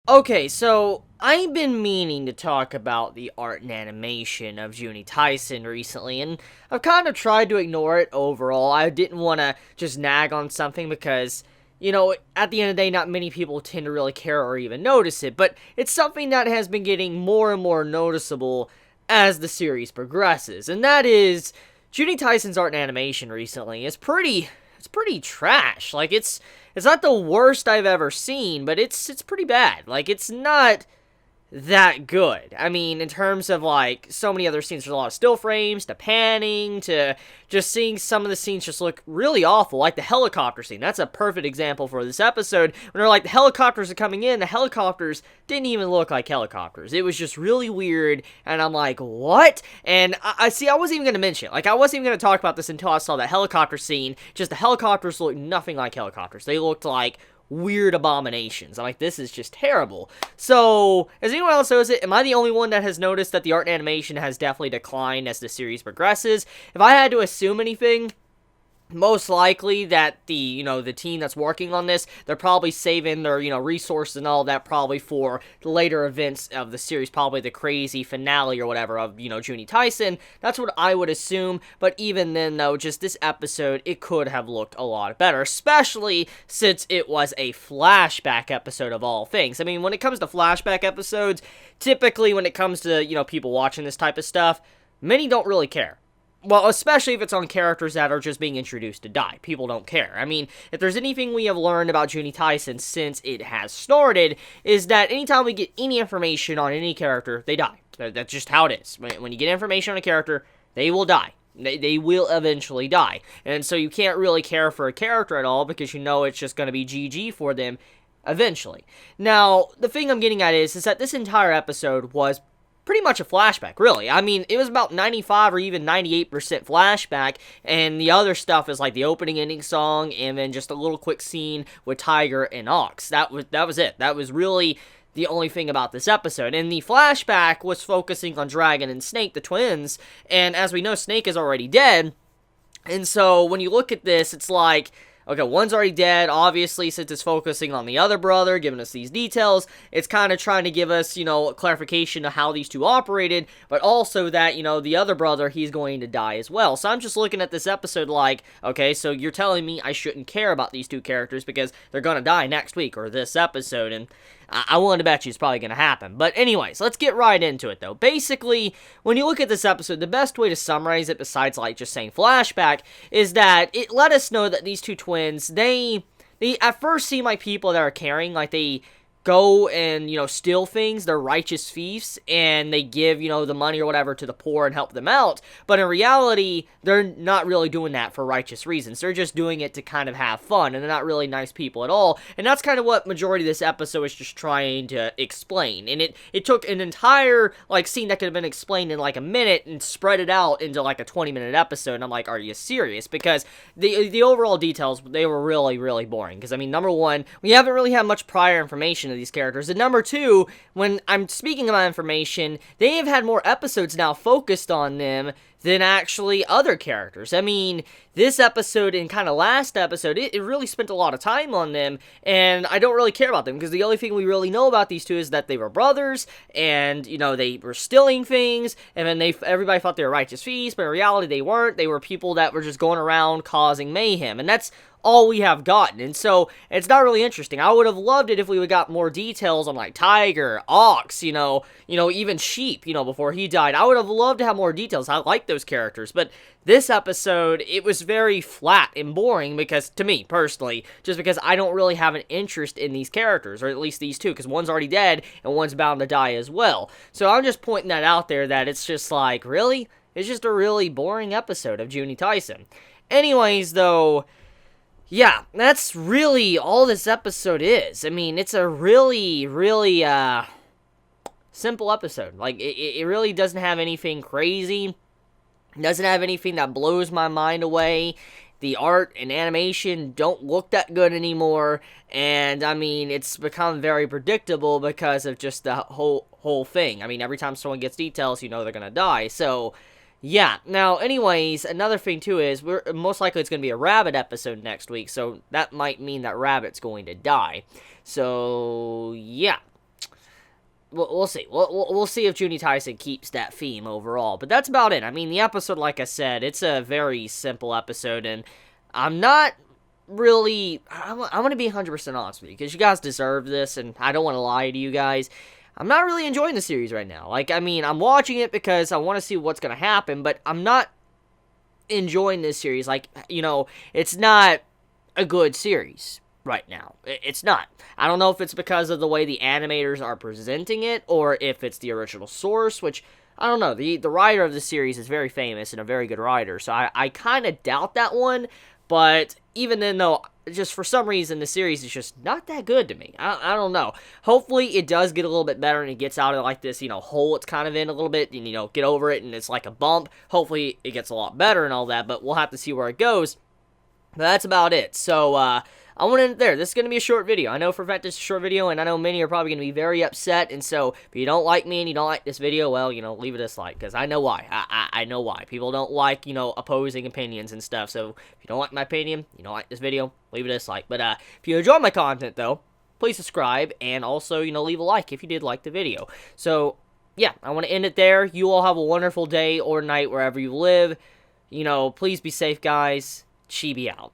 Okay, so I've been meaning to talk about the art and animation of Juuni Taisen recently, and I've kind of tried to ignore it overall. I didn't want to just nag on something because, at the end of the day, not many people tend to really care or even notice it, but it's something that has been getting more and more noticeable as the series progresses, and that is Juuni Taisen's art and animation recently is pretty trash. Like, it's not the worst I've ever seen, but it's pretty bad. Like, it's not that good. I mean, in terms of, like, so many other scenes, there's a lot of still frames, to panning, to just seeing some of the scenes just look really awful, like the helicopter scene. That's a perfect example for this episode, when they're like, the helicopters are coming in, the helicopters didn't even look like helicopters. It was just really weird, and I'm like, what? And I wasn't even going to mention it. Like, I wasn't even going to talk about this until I saw that helicopter scene. Just the helicopters looked nothing like helicopters. They looked like weird abominations. I'm like, this is just terrible. So, as anyone else knows it, am I the only one that has noticed that the art and animation has definitely declined as the series progresses? If I had to assume anything, most likely that the team that's working on this, they're probably saving their, resources and all that probably for the later events of the series, probably the crazy finale or whatever of, Juuni Taisen. That's what I would assume, but even then, though, just this episode, it could have looked a lot better, especially since it was a flashback episode of all things. I mean, when it comes to flashback episodes, typically when it comes to, people watching this type of stuff, many don't really care. Well, especially if it's on characters that are just being introduced to die. People don't care. I mean, if there's anything we have learned about Juuni Taisen since it has started, is that anytime we get any information on any character, they die. That's just how it is. When you get information on a character, they will die. They will eventually die. And so you can't really care for a character at all because you know it's just going to be GG for them eventually. Now, the thing I'm getting at is that this entire episode was pretty much a flashback, really. I mean, it was about 95 or even 98% flashback, and the other stuff is like the opening ending song, and then just a little quick scene with Tiger and Ox. That was it. That was really the only thing about this episode. And the flashback was focusing on Dragon and Snake, the twins, and as we know, Snake is already dead, and so when you look at this, it's like, okay, one's already dead, obviously, since it's focusing on the other brother, giving us these details. It's kind of trying to give us, clarification of how these two operated, but also that, the other brother, he's going to die as well. So I'm just looking at this episode like, okay, so you're telling me I shouldn't care about these two characters because they're going to die next week or this episode, and I wanted to bet you it's probably going to happen. But anyways, let's get right into it, though. Basically, when you look at this episode, the best way to summarize it, besides, like, just saying flashback, is that it let us know that these two twins, they at first seem like people that are caring, like they go and, steal things, they're righteous thieves, and they give, the money or whatever to the poor and help them out, but in reality, they're not really doing that for righteous reasons. They're just doing it to kind of have fun, and they're not really nice people at all, and that's kind of what majority of this episode is just trying to explain, and it took an entire, like, scene that could have been explained in, like, a minute, and spread it out into, like, a 20-minute episode, and I'm like, are you serious? Because the overall details, they were really, really boring, because, I mean, number one, we haven't really had much prior information of these characters, and number two, when I'm speaking about information, they have had more episodes now focused on them than actually other characters. I mean, this episode and kind of last episode, it really spent a lot of time on them, and I don't really care about them, because the only thing we really know about these two is that they were brothers, and, they were stealing things, and then everybody thought they were righteous thieves, but in reality they weren't. They were people that were just going around causing mayhem, and that's all we have gotten, and so it's not really interesting. I would have loved it if we would got more details on, like, Tiger, Ox, even Sheep, before he died. I would have loved to have more details. I like those characters, but this episode, it was very flat and boring because, to me, personally, just because I don't really have an interest in these characters, or at least these two, because one's already dead, and one's bound to die as well. So I'm just pointing that out there, that it's just like, really? It's just a really boring episode of Juuni Taisen. Anyways, though, yeah, that's really all this episode is. I mean, it's a really, really, simple episode. Like, it really doesn't have anything crazy. It doesn't have anything that blows my mind away. The art and animation don't look that good anymore. And, I mean, it's become very predictable because of just the whole thing. I mean, every time someone gets details, they're gonna die. So, Yeah, now, anyways, another thing, too, is we're most likely it's going to be a Rabbit episode next week, so that might mean that Rabbit's going to die. So, yeah. We'll see. We'll see if Juuni Taisen keeps that theme overall. But that's about it. I mean, the episode, like I said, it's a very simple episode, and I'm not really... I'm going to be 100% honest with you, because you guys deserve this, and I don't want to lie to you guys. I'm not really enjoying the series right now. Like, I mean, I'm watching it because I want to see what's going to happen, but I'm not enjoying this series. Like, it's not a good series right now. It's not. I don't know if it's because of the way the animators are presenting it, or if it's the original source, which, I don't know. The writer of the series is very famous and a very good writer, so I kind of doubt that one, but even then, though, just for some reason, the series is just not that good to me. I don't know. Hopefully, it does get a little bit better and it gets out of, like, this, hole it's kind of in a little bit, and, get over it, and it's like a bump. Hopefully, it gets a lot better and all that, but we'll have to see where it goes. But that's about it. So, I want to end it there. This is going to be a short video. I know for a fact it's a short video, and I know many are probably going to be very upset, and so if you don't like me and you don't like this video, well, leave it a dislike, because I know why. I know why. People don't like, opposing opinions and stuff, so if you don't like my opinion, you don't like this video, leave it a dislike. But, if you enjoy my content, though, please subscribe, and also, leave a like if you did like the video. So, yeah, I want to end it there. You all have a wonderful day or night wherever you live. Please be safe, guys. Chibi out.